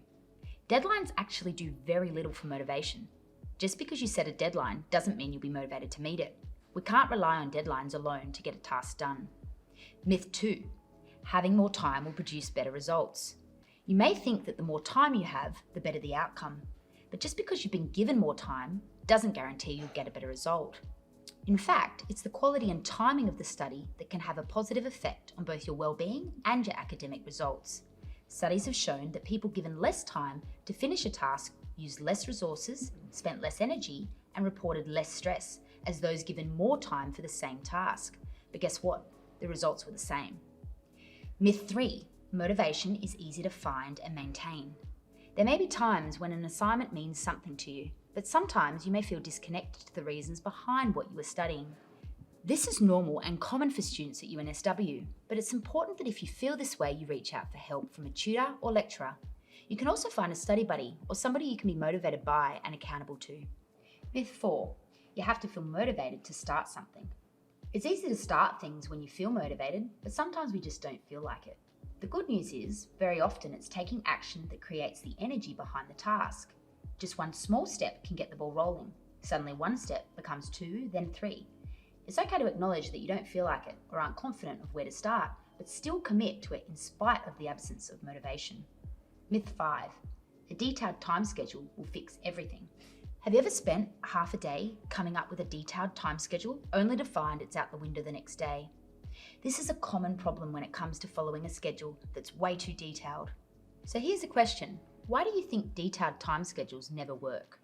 O: Deadlines actually do very little for motivation. Just because you set a deadline doesn't mean you'll be motivated to meet it. We can't rely on deadlines alone to get a task done. Myth 2, having more time will produce better results. You may think that the more time you have, the better the outcome. But just because you've been given more time doesn't guarantee you'll get a better result. In fact, it's the quality and timing of the study that can have a positive effect on both your well-being and your academic results. Studies have shown that people given less time to finish a task used less resources, spent less energy, and reported less stress as those given more time for the same task. But guess what? The results were the same. Myth 3, motivation is easy to find and maintain. There may be times when an assignment means something to you, but sometimes you may feel disconnected to the reasons behind what you are studying. This is normal and common for students at UNSW, but it's important that if you feel this way, you reach out for help from a tutor or lecturer. You can also find a study buddy or somebody you can be motivated by and accountable to. Myth 4, you have to feel motivated to start something. It's easy to start things when you feel motivated, but sometimes we just don't feel like it. The good news is, very often it's taking action that creates the energy behind the task. Just one small step can get the ball rolling. Suddenly one step becomes 2, then 3. It's okay to acknowledge that you don't feel like it or aren't confident of where to start, but still commit to it in spite of the absence of motivation. Myth 5, a detailed time schedule will fix everything. Have you ever spent half a day coming up with a detailed time schedule only to find it's out the window the next day? This is a common problem when it comes to following a schedule that's way too detailed. So here's a question. Why do you think detailed time schedules never work?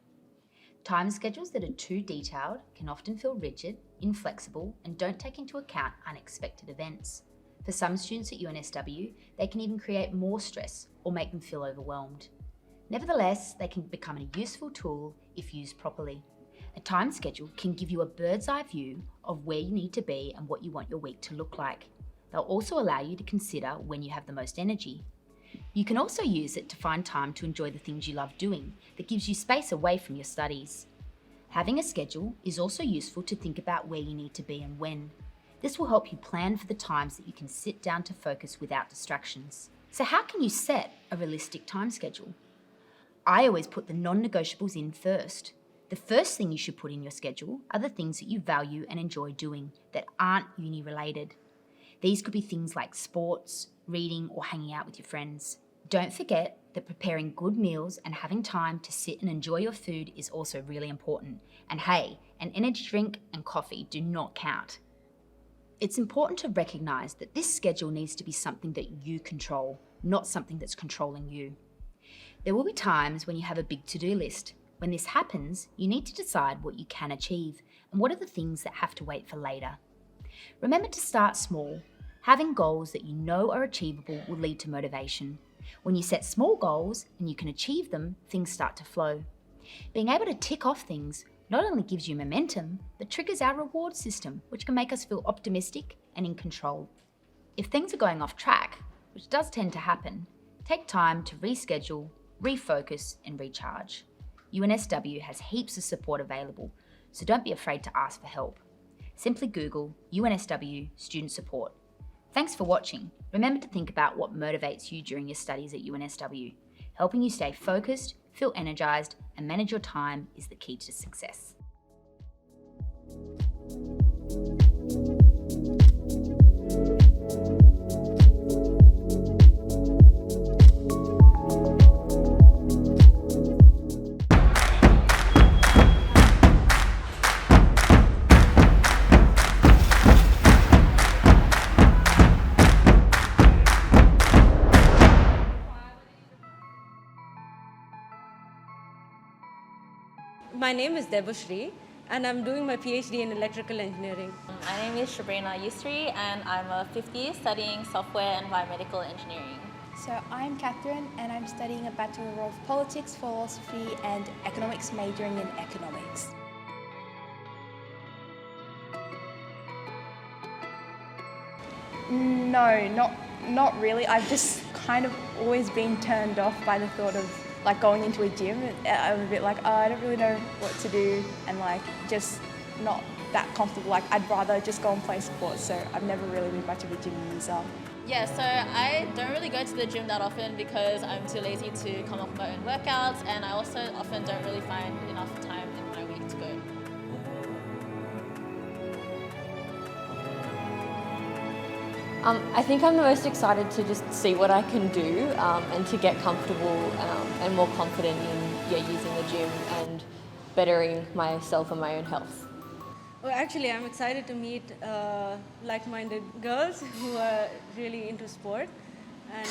O: Time schedules that are too detailed can often feel rigid, inflexible, and don't take into account unexpected events. For some students at UNSW, they can even create more stress or make them feel overwhelmed. Nevertheless, they can become a useful tool if used properly. A time schedule can give you a bird's eye view of where you need to be and what you want your week to look like. They'll also allow you to consider when you have the most energy. You can also use it to find time to enjoy the things you love doing that gives you space away from your studies. Having a schedule is also useful to think about where you need to be and when. This will help you plan for the times that you can sit down to focus without distractions. So how can you set a realistic time schedule? I always put the non-negotiables in first. The first thing you should put in your schedule are the things that you value and enjoy doing that aren't uni-related. These could be things like sports, reading, or hanging out with your friends. Don't forget that preparing good meals and having time to sit and enjoy your food is also really important. And hey, an energy drink and coffee do not count. It's important to recognise that this schedule needs to be something that you control, not something that's controlling you. There will be times when you have a big to-do list. When this happens, you need to decide what you can achieve and what are the things that have to wait for later. Remember to start small. Having goals that you know are achievable will lead to motivation. When you set small goals and you can achieve them, things start to flow. Being able to tick off things not only gives you momentum, but triggers our reward system, which can make us feel optimistic and in control. If things are going off track, which does tend to happen, take time to reschedule, refocus, and recharge. UNSW has heaps of support available, so don't be afraid to ask for help. Simply Google UNSW Student Support. Thanks for watching. Remember to think about what motivates you during your studies at UNSW. Helping you stay focused, feel energised, and manage your time is the key to success.
P: My name is Debashri and I'm doing my PhD in electrical engineering.
Q: My name is Shabrina Yusri and I'm a 5th year studying software and biomedical engineering.
R: So I'm Catherine and I'm studying a Bachelor of Politics, Philosophy and Economics, majoring in Economics. No, not really. I've just kind of always been turned off by the thought of like going into a gym. I'm a bit like, oh, I don't really know what to do and like just not that comfortable. Like I'd rather just go and play sports, so I've never really been much of a gym user.
Q: Yeah, so I don't really go to the gym that often because I'm too lazy to come up with my own workouts, and I also often don't really find enough time in my week to go.
T: I think I'm the most excited to just see what I can do and to get comfortable and more confident in using the gym and bettering myself and my own health.
P: Well, actually, I'm excited to meet like-minded girls who are really into sport, and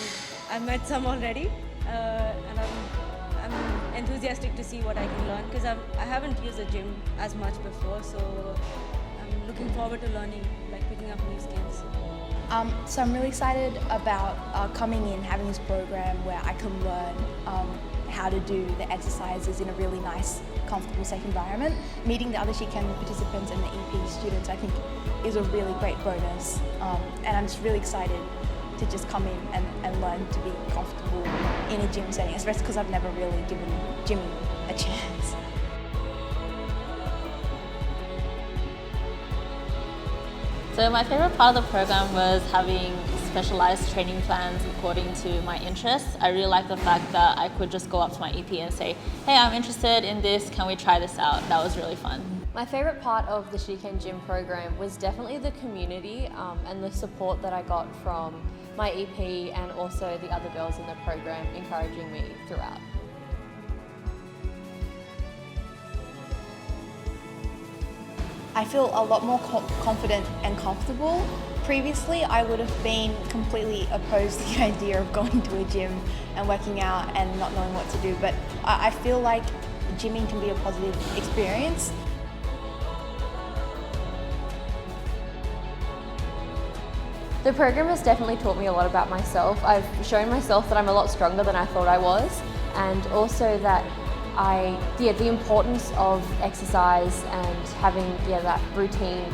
P: I've met some already, and I'm enthusiastic to see what I can learn because I haven't used the gym as much before, so I'm looking forward to learning, like picking up new skills.
R: So I'm really excited about coming in, having this program where I can learn how to do the exercises in a really nice, comfortable, safe environment. Meeting the other She Can participants and the EP students, I think, is a really great bonus. And I'm just really excited to just come in and learn to be comfortable in a gym setting, especially because I've never really given gymming a chance.
Q: So my favourite part of the program was having specialised training plans according to my interests. I really liked the fact that I could just go up to my EP and say, hey, I'm interested in this, can we try this out? That was really fun.
T: My favourite part of the She Can Gym program was definitely the community and the support that I got from my EP and also the other girls in the program encouraging me throughout.
R: I feel a lot more confident and comfortable. Previously, I would have been completely opposed to the idea of going to a gym and working out and not knowing what to do, but I feel like gymming can be a positive experience.
T: The program has definitely taught me a lot about myself. I've shown myself that I'm a lot stronger than I thought I was, and also that the importance of exercise and having that routine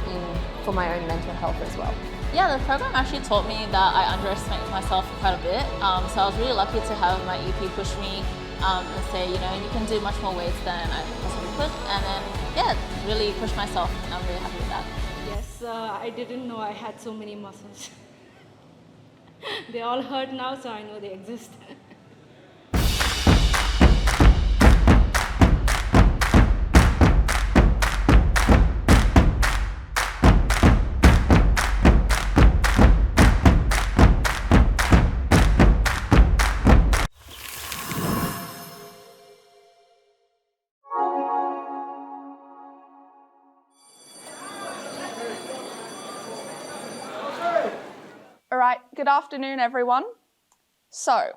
T: for my own mental health as well.
Q: Yeah, the program actually taught me that I underestimate myself quite a bit. So I was really lucky to have my EP push me and say, you can do much more weights than I possibly could. And then, really push myself, and I'm really happy with that.
P: Yes, I didn't know I had so many muscles. They all hurt now, so I know they exist.
C: All right, good afternoon, everyone. So,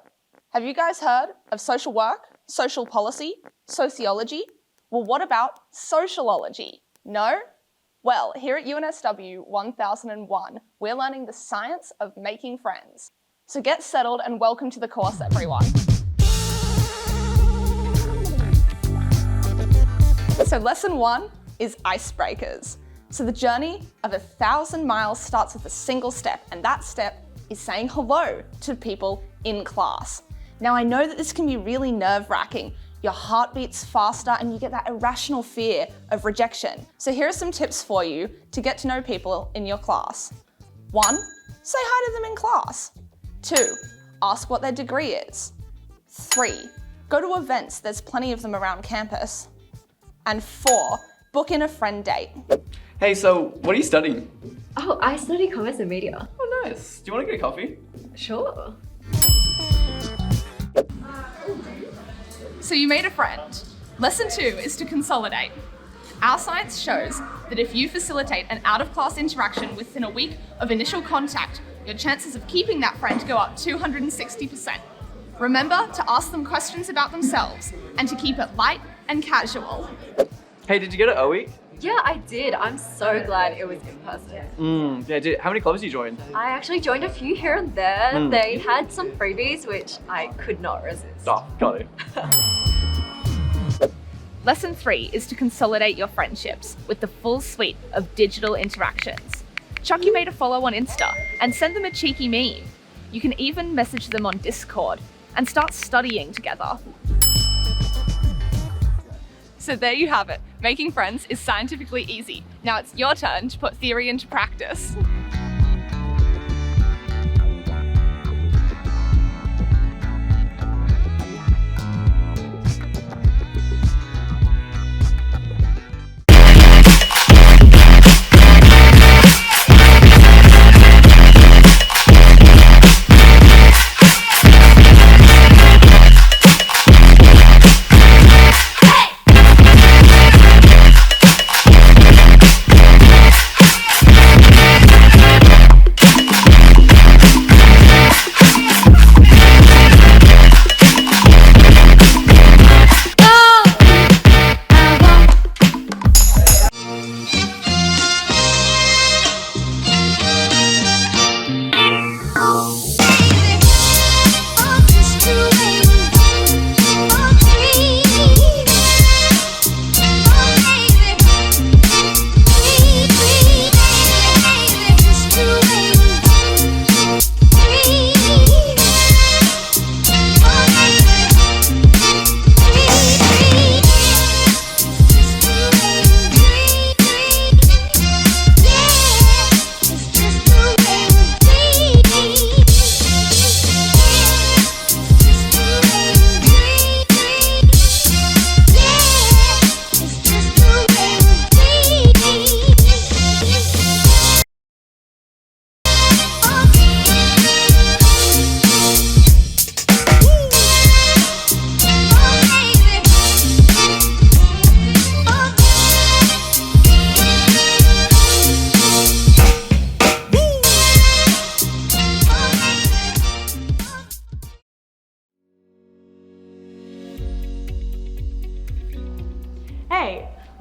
C: have you guys heard of social work, social policy, sociology? Well, what about sociology? No? Well, here at UNSW 1001, we're learning the science of making friends. So get settled and welcome to the course, everyone. So lesson 1 is icebreakers. So the journey of 1,000 miles starts with a single step, and that step is saying hello to people in class. Now I know that this can be really nerve-wracking. Your heart beats faster and you get that irrational fear of rejection. So here are some tips for you to get to know people in your class. 1, say hi to them in class. 2, ask what their degree is. 3, go to events, there's plenty of them around campus. And 4, book in a friend date.
A: Hey, so what are you studying?
F: Oh, I study commerce and media.
A: Oh, nice. Do you want to get a coffee?
F: Sure.
C: So you made a friend. Lesson 2 is to consolidate. Our science shows that if you facilitate an out-of-class interaction within a week of initial contact, your chances of keeping that friend go up 260%. Remember to ask them questions about themselves and to keep it light and casual.
A: Hey, did you get an OE?
F: Yeah, I did. I'm so glad it was in person.
A: Yeah, how many clubs did you join?
F: I actually joined a few here and there. They had some freebies, which I could not resist.
A: Oh, got it.
C: Lesson 3 is to consolidate your friendships with the full suite of digital interactions. Chuck you made a follow on Insta and send them a cheeky meme. You can even message them on Discord and start studying together. So there you have it. Making friends is scientifically easy. Now it's your turn to put theory into practice.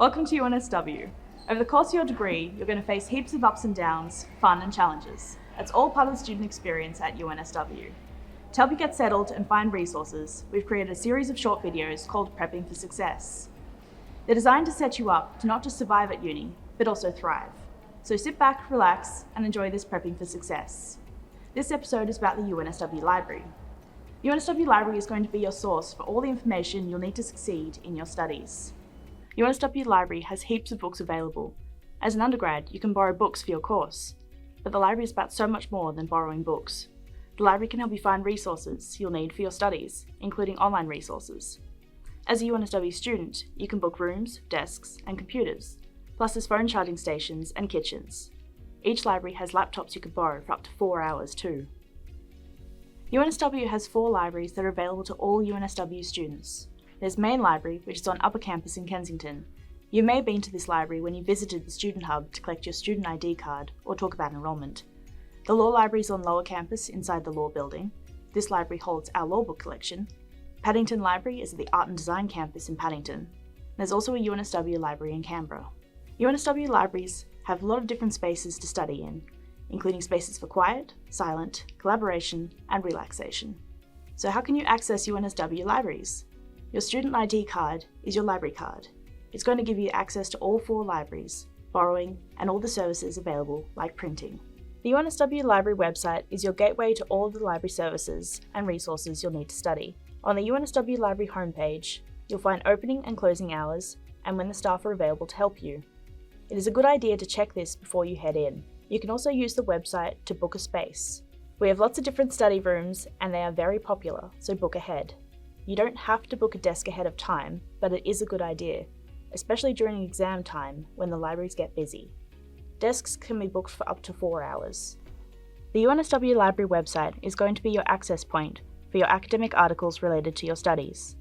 E: Welcome to UNSW. Over the course of your degree, you're going to face heaps of ups and downs, fun and challenges. That's all part of the student experience at UNSW. To help you get settled and find resources, we've created a series of short videos called Prepping for Success. They're designed to set you up to not just survive at uni, but also thrive. So sit back, relax, and enjoy this Prepping for Success. This episode is about the UNSW Library. The UNSW Library is going to be your source for all the information you'll need to succeed in your studies. UNSW Library has heaps of books available. As an undergrad, you can borrow books for your course. But the library is about so much more than borrowing books. The library can help you find resources you'll need for your studies, including online resources. As a UNSW student, you can book rooms, desks, and computers, plus there's phone charging stations and kitchens. Each library has laptops you can borrow for up to 4 hours too. UNSW has 4 libraries that are available to all UNSW students. There's Main Library, which is on Upper Campus in Kensington. You may have been to this library when you visited the Student Hub to collect your student ID card or talk about enrolment. The Law Library is on Lower Campus inside the Law Building. This library holds our law book collection. Paddington Library is at the Art and Design Campus in Paddington. There's also a UNSW library in Canberra. UNSW libraries have a lot of different spaces to study in, including spaces for quiet, silent, collaboration, and relaxation. So how can you access UNSW libraries? Your student ID card is your library card. It's going to give you access to all 4 libraries, borrowing, and all the services available, like printing. The UNSW Library website is your gateway to all of the library services and resources you'll need to study. On the UNSW Library homepage, you'll find opening and closing hours and when the staff are available to help you. It is a good idea to check this before you head in. You can also use the website to book a space. We have lots of different study rooms and they are very popular, so book ahead. You don't have to book a desk ahead of time, but it is a good idea, especially during exam time when the libraries get busy. Desks can be booked for up to 4 hours. The UNSW Library website is going to be your access point for your academic articles related to your studies.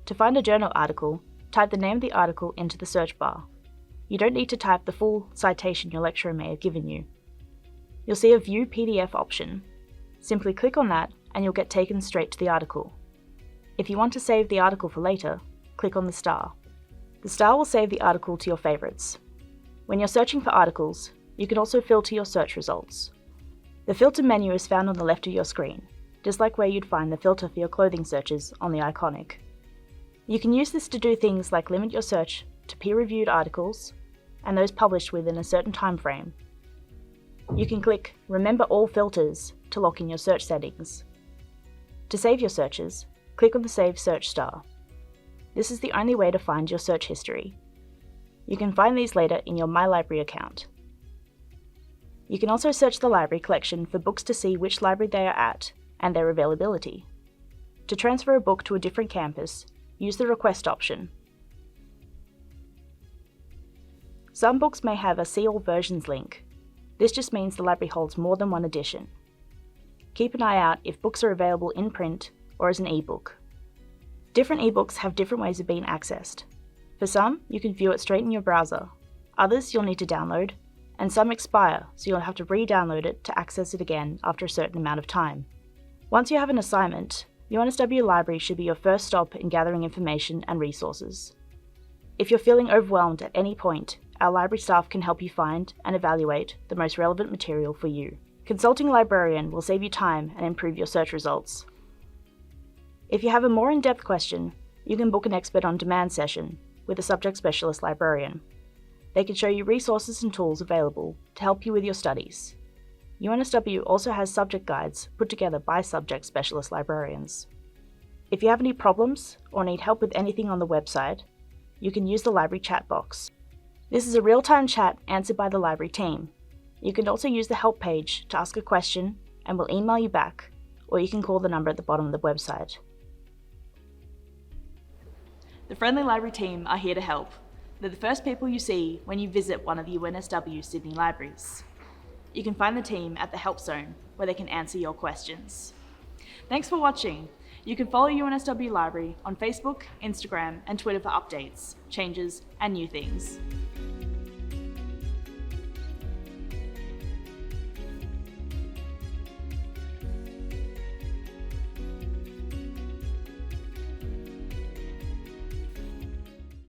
E: To find a journal article, type the name of the article into the search bar. You don't need to type the full citation your lecturer may have given you. You'll see a View PDF option. Simply click on that and you'll get taken straight to the article. If you want to save the article for later, click on the star. The star will save the article to your favourites. When you're searching for articles, you can also filter your search results. The filter menu is found on the left of your screen, just like where you'd find the filter for your clothing searches on the Iconic. You can use this to do things like limit your search to peer-reviewed articles and those published within a certain time frame. You can click Remember All Filters to lock in your search settings. To save your searches, click on the Save Search star. This is the only way to find your search history. You can find these later in your My Library account. You can also search the library collection for books to see which library they are at and their availability. To transfer a book to a different campus, use the Request option. Some books may have a See All Versions link. This just means the library holds more than one edition. Keep an eye out if books are available in print or as an ebook. Different ebooks have different ways of being accessed. For some, you can view it straight in your browser. Others you'll need to download, and some expire, so you'll have to re-download it to access it again after a certain amount of time. Once you have an assignment, the UNSW Library should be your first stop in gathering information and resources. If you're feeling overwhelmed at any point, our library staff can help you find and evaluate the most relevant material for you. Consulting a librarian will save you time and improve your search results. If you have a more in-depth question, you can book an expert on demand session with a subject specialist librarian. They can show you resources and tools available to help you with your studies. UNSW also has subject guides put together by subject specialist librarians. If you have any problems or need help with anything on the website, you can use the library chat box. This is a real-time chat answered by the library team. You can also use the help page to ask a question and we'll email you back, or you can call the number at the bottom of the website. The friendly library team are here to help. They're the first people you see when you visit one of the UNSW Sydney libraries. You can find the team at the Help Zone, where they can answer your questions. Thanks for watching. You can follow UNSW Library on Facebook, Instagram, and Twitter for updates, changes, and new things.